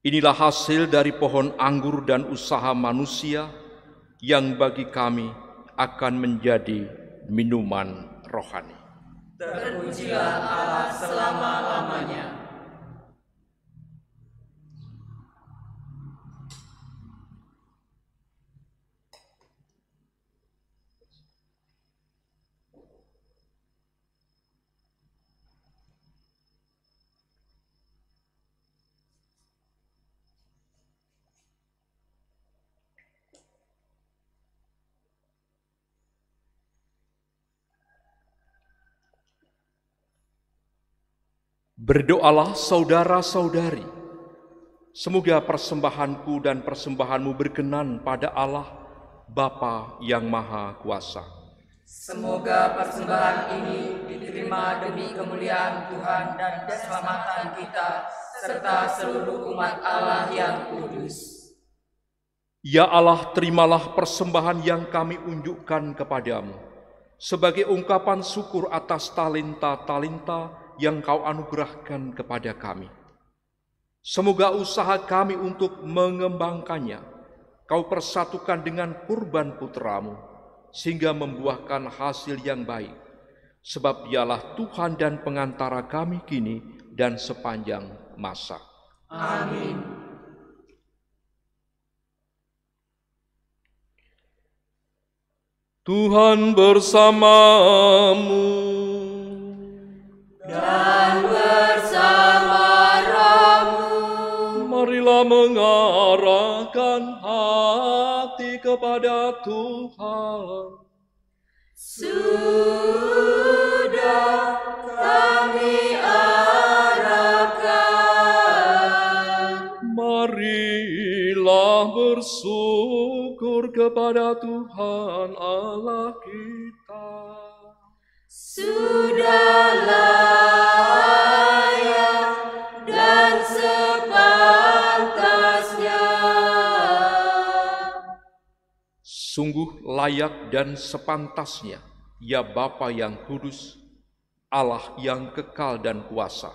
Inilah hasil dari pohon anggur dan usaha manusia yang bagi kami akan menjadi minuman rohani. Terpujilah Allah selama-lamanya. Berdoalah saudara-saudari, semoga persembahanku dan persembahanmu berkenan pada Allah, Bapa yang Maha Kuasa. Semoga persembahan ini diterima demi kemuliaan Tuhan dan keselamatan kita, serta seluruh umat Allah yang kudus. Ya Allah, terimalah persembahan yang kami unjukkan kepadamu, sebagai ungkapan syukur atas talenta-talenta yang Kau anugerahkan kepada kami. Semoga usaha kami untuk mengembangkannya Kau persatukan dengan kurban putra-Mu, sehingga membuahkan hasil yang baik. Sebab Dialah Tuhan dan pengantara kami kini dan sepanjang masa. Amin. Tuhan bersamamu. Dan bersama rohmu. Marilah mengarahkan hati kepada Tuhan. Sudah kami arahkan. Marilah bersyukur kepada Tuhan Allah kita. Sudah layak dan sepantasnya. Sungguh layak dan sepantasnya, ya Bapa yang kudus, Allah yang kekal dan kuasa,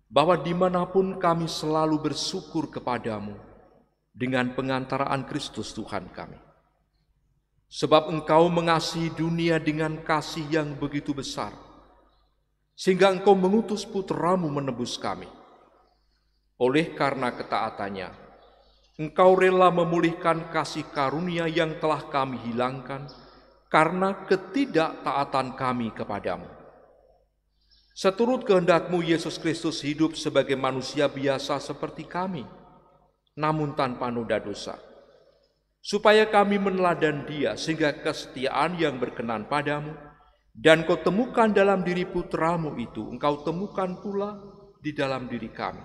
bahwa dimanapun kami selalu bersyukur kepadamu dengan pengantaraan Kristus Tuhan kami. Sebab Engkau mengasihi dunia dengan kasih yang begitu besar, sehingga Engkau mengutus putra-Mu menebus kami. Oleh karena ketaatannya, Engkau rela memulihkan kasih karunia yang telah kami hilangkan karena ketidaktaatan kami kepadamu. Seturut kehendak-Mu, Yesus Kristus hidup sebagai manusia biasa seperti kami, namun tanpa noda dosa, supaya kami meneladani Dia, sehingga kesetiaan yang berkenan padamu dan Kau temukan dalam diri putra-Mu itu, Engkau temukan pula di dalam diri kami.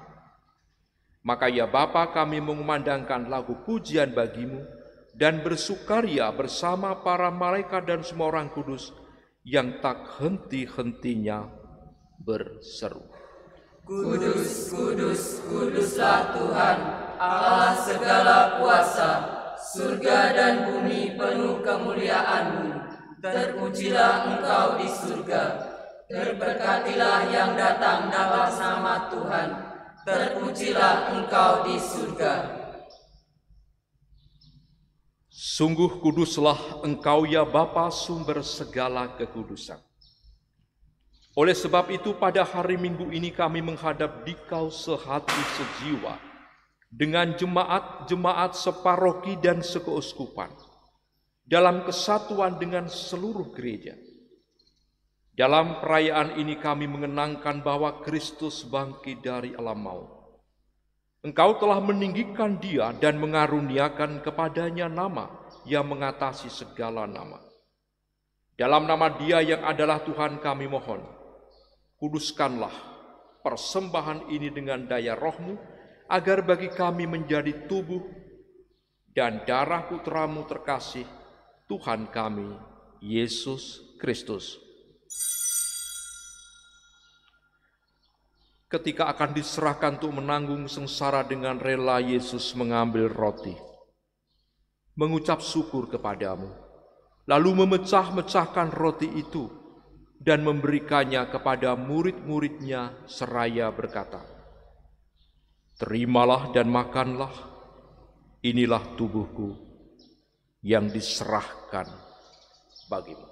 Maka ya Bapa, kami mengumandangkan lagu pujian bagi-Mu dan bersukaria bersama para malaikat dan semua orang kudus yang tak henti-hentinya berseru. Kudus, kudus, kuduslah Tuhan, Allah segala kuasa. Surga dan bumi penuh kemuliaan-Mu. Terpujilah Engkau di surga. Terberkatilah yang datang dalam nama Tuhan. Terpujilah Engkau di surga. Sungguh kuduslah Engkau ya Bapa, sumber segala kekudusan. Oleh sebab itu pada hari Minggu ini kami menghadap Dikau sehati sejiwa, dengan jemaat-jemaat separoki dan sekeuskupan, dalam kesatuan dengan seluruh gereja. Dalam perayaan ini kami mengenangkan bahwa Kristus bangkit dari alam maut. Engkau telah meninggikan Dia dan mengaruniakan kepadanya nama yang mengatasi segala nama. Dalam nama Dia yang adalah Tuhan kami mohon, kuduskanlah persembahan ini dengan daya Roh-Mu, agar bagi kami menjadi tubuh dan darah putra-Mu terkasih, Tuhan kami, Yesus Kristus. Ketika akan diserahkan untuk menanggung sengsara dengan rela, Yesus mengambil roti, mengucap syukur kepadamu, lalu memecah-mecahkan roti itu, dan memberikannya kepada murid-muridnya seraya berkata, "Terimalah dan makanlah, inilah tubuhku yang diserahkan bagimu."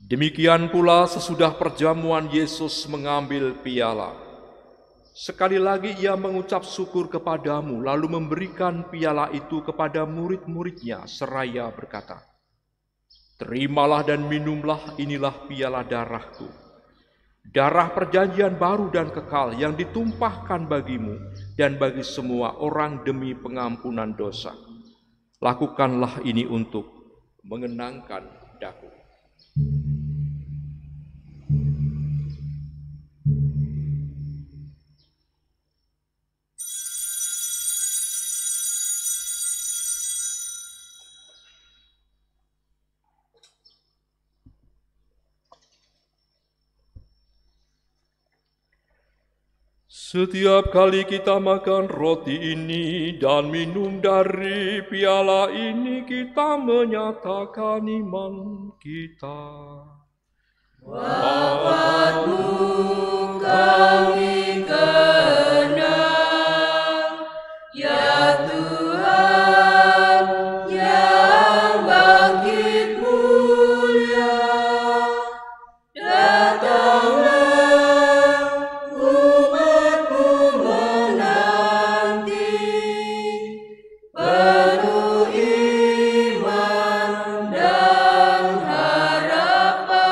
Demikian pula sesudah perjamuan Yesus mengambil piala. Sekali lagi ia mengucap syukur kepadamu, lalu memberikan piala itu kepada murid-muridnya seraya berkata, "Terimalah dan minumlah, inilah piala darahku, darah perjanjian baru dan kekal yang ditumpahkan bagimu dan bagi semua orang demi pengampunan dosa. Lakukanlah ini untuk mengenangkan daku." Setiap kali kita makan roti ini dan minum dari piala ini, kita menyatakan iman kita. Wafatmu kami kenang, ya Tuhan yang bangkit mulia. Datanglah umatmu menanti, penuh iman dan harapan.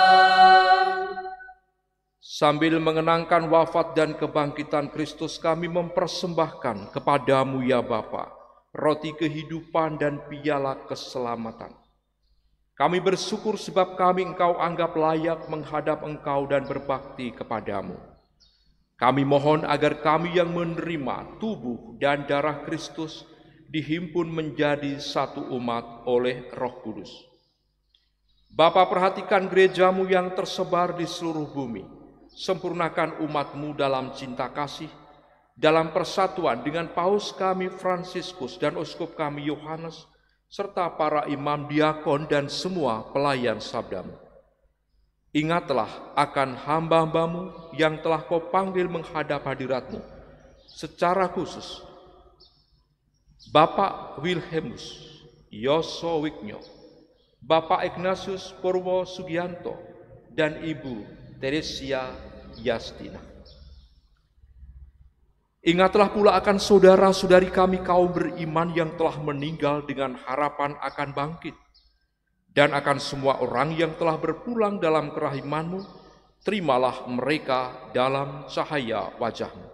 Sambil mengenangkan wafat dan kebangkitan Kristus, kami mempersembahkan kepadamu ya Bapa, roti kehidupan dan piala keselamatan. Kami bersyukur sebab kami Engkau anggap layak menghadap Engkau dan berbakti kepadamu. Kami mohon agar kami yang menerima tubuh dan darah Kristus dihimpun menjadi satu umat oleh Roh Kudus. Bapa, perhatikan gerejamu yang tersebar di seluruh bumi. Sempurnakan umatmu dalam cinta kasih, dalam persatuan dengan Paus kami Fransiskus dan Uskup kami Yohanes, serta para imam, diakon, dan semua pelayan sabdamu. Ingatlah akan hamba-hambamu yang telah kau panggil menghadap hadiratmu, secara khusus Bapak Wilhelmus Yoso Wiknyo, Bapak Ignatius Purwo Sugianto, dan Ibu Teresia Yastina. Ingatlah pula akan saudara-saudari kami kaum beriman yang telah meninggal dengan harapan akan bangkit, dan akan semua orang yang telah berpulang dalam kerahimanmu, terimalah mereka dalam cahaya wajahmu.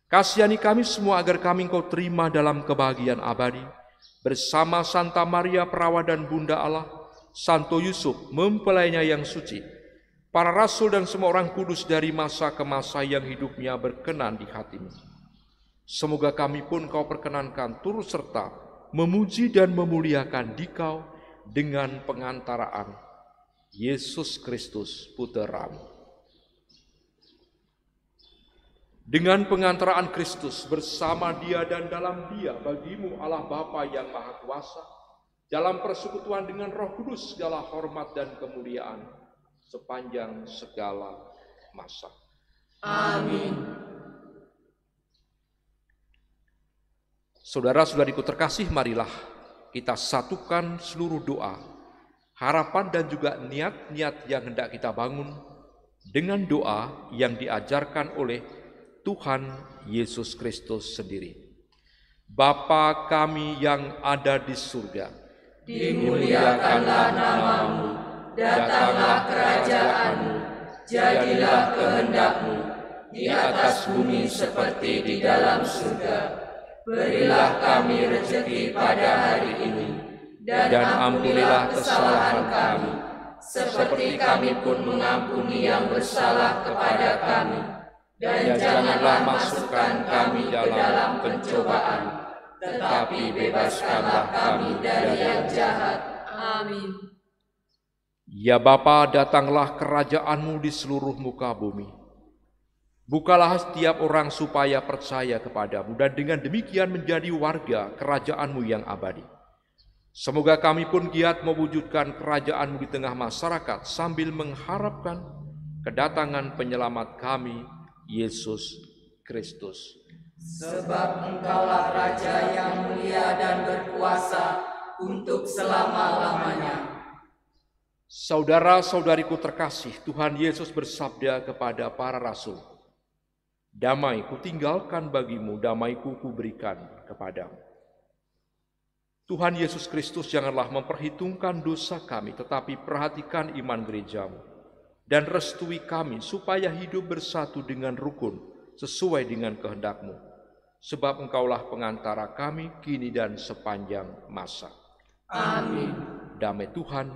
Kasihani kami semua agar kami Engkau terima dalam kebahagiaan abadi, bersama Santa Maria Perawan dan Bunda Allah, Santo Yusuf mempelainya yang suci, para rasul dan semua orang kudus dari masa ke masa yang hidupnya berkenan di hatimu. Semoga kami pun Kau perkenankan turut serta memuji dan memuliakan Dikau dengan pengantaraan Yesus Kristus Putramu. Dengan pengantaraan Kristus bersama Dia dan dalam Dia, bagimu Allah Bapa yang Maha Kuasa, dalam persekutuan dengan Roh Kudus segala hormat dan kemuliaan sepanjang segala masa. Amin. Saudara-saudariku terkasih, marilah kita satukan seluruh doa, harapan dan juga niat-niat yang hendak kita bangun dengan doa yang diajarkan oleh Tuhan Yesus Kristus sendiri. Bapa kami yang ada di surga, Dimuliakanlah nama-Mu, datanglah kerajaan-Mu, jadilah kehendak-Mu di atas bumi seperti di dalam surga. Berilah kami rezeki pada hari ini, dan ampunilah kesalahan kami, seperti kami pun mengampuni yang bersalah kepada kami. Dan janganlah masukkan kami ke dalam pencobaan, tetapi bebaskanlah kami dari yang jahat. Amin. Ya Bapa, datanglah kerajaan-Mu di seluruh muka bumi. Bukalah setiap orang supaya percaya kepadamu, dan dengan demikian menjadi warga kerajaan-Mu yang abadi. Semoga kami pun giat mewujudkan kerajaan-Mu di tengah masyarakat sambil mengharapkan kedatangan penyelamat kami, Yesus Kristus. Sebab Engkaulah Raja yang mulia dan berkuasa untuk selama-lamanya. Saudara-saudariku terkasih, Tuhan Yesus bersabda kepada para rasul, "Damai kutinggalkan bagimu, damai-Ku kuberikan kepadamu." Tuhan Yesus Kristus janganlah memperhitungkan dosa kami, tetapi perhatikan iman gereja-Mu, dan restui kami supaya hidup bersatu dengan rukun sesuai dengan kehendak-Mu. Sebab Engkaulah pengantara kami kini dan sepanjang masa. Amin. Damai Tuhan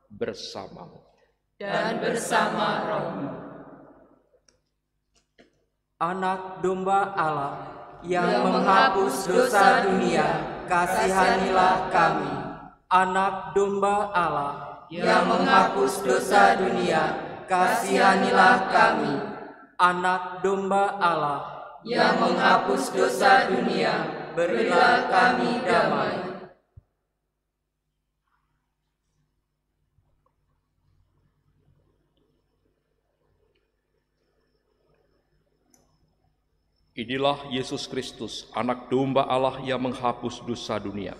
bersamamu. Dan bersama rohmu. Anak domba Allah yang menghapus dosa dunia, kasihanilah kami. Anak domba Allah yang menghapus dosa dunia, kasihanilah kami. Anak domba Allah yang menghapus dosa dunia, berilah kami damai. Inilah Yesus Kristus, anak domba Allah yang menghapus dosa dunia.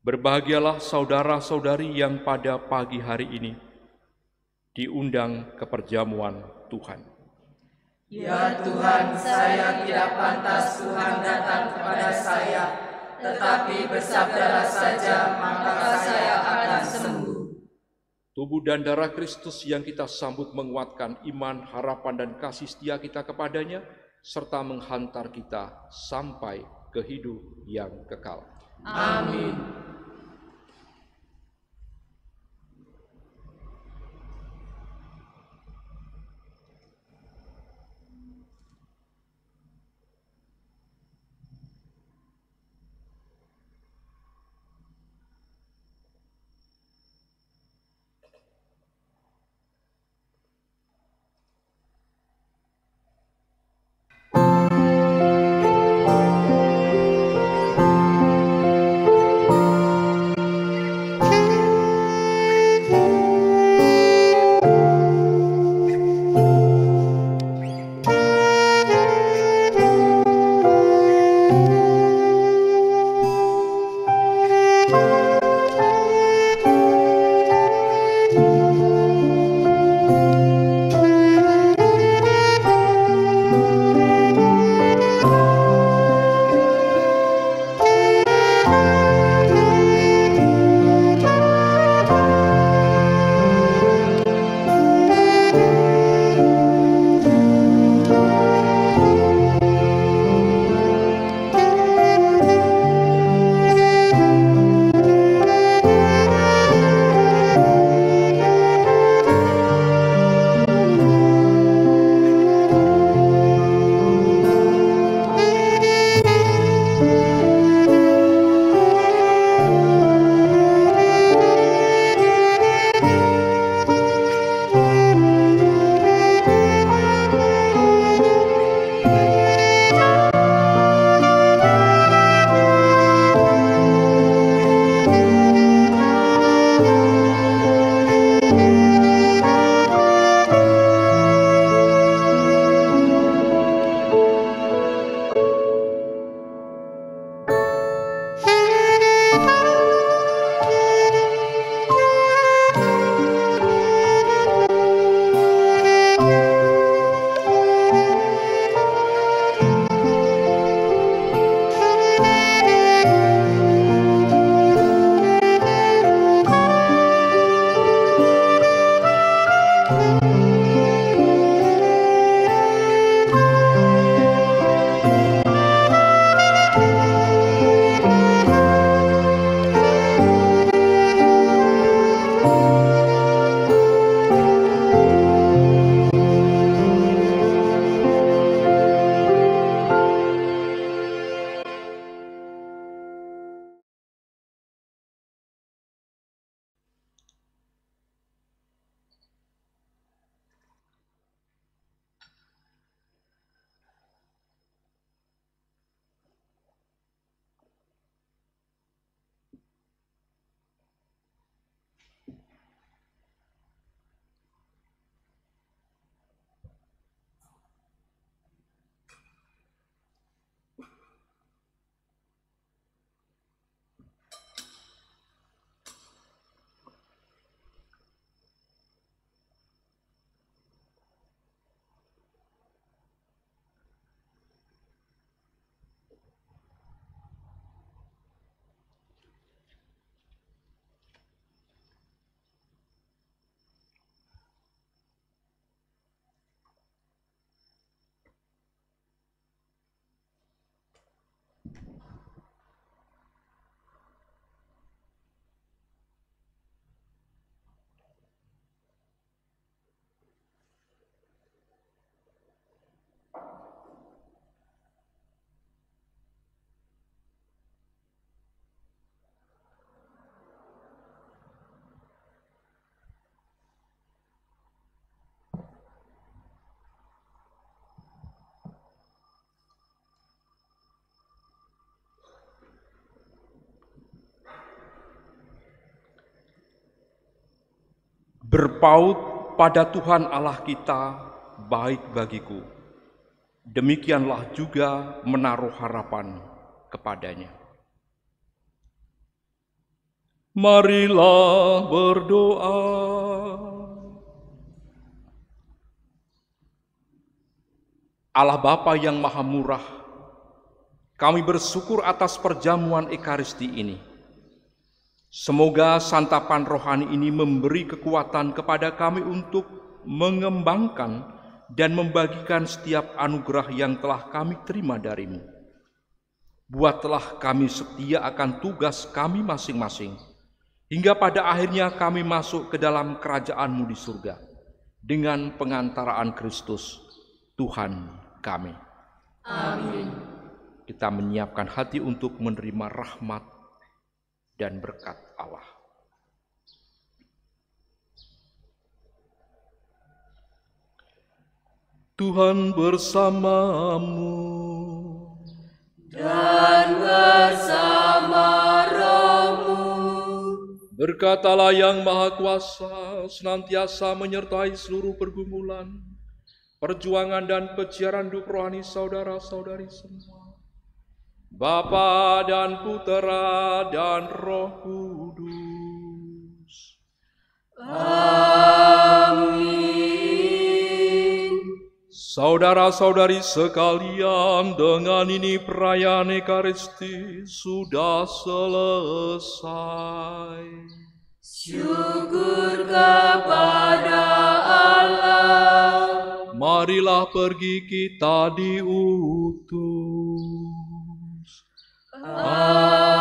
Berbahagialah saudara-saudari yang pada pagi hari ini diundang ke perjamuan Tuhan. Ya Tuhan, saya tidak pantas Tuhan datang kepada saya, tetapi bersabdalah saja, maka saya akan sembuh. Tubuh dan darah Kristus yang kita sambut menguatkan iman, harapan, dan kasih setia kita kepadanya, serta menghantar kita sampai ke hidup yang kekal. Amin. berpaut pada Tuhan Allah kita baik bagiku. Demikianlah juga menaruh harapan kepadanya. Marilah berdoa. Allah Bapa yang Maha Murah, kami bersyukur atas perjamuan Ekaristi ini. Semoga santapan rohani ini memberi kekuatan kepada kami untuk mengembangkan dan membagikan setiap anugerah yang telah kami terima darimu. Buatlah kami setia akan tugas kami masing-masing, hingga pada akhirnya kami masuk ke dalam kerajaan-Mu di surga, dengan pengantaraan Kristus, Tuhan kami. Amin. Kita menyiapkan hati untuk menerima rahmat dan berkat Allah. Tuhan bersamamu Dan bersama rohmu. Berkat Allah yang Maha Kuasa senantiasa menyertai seluruh pergumulan, perjuangan dan peziarahan hidup rohani saudara-saudari semua. Bapa dan Putera dan Roh Kudus. Amin. Saudara-saudari sekalian, dengan ini perayaan Ekaristi sudah selesai. Syukur kepada Allah. Marilah pergi kita diutus. Amin.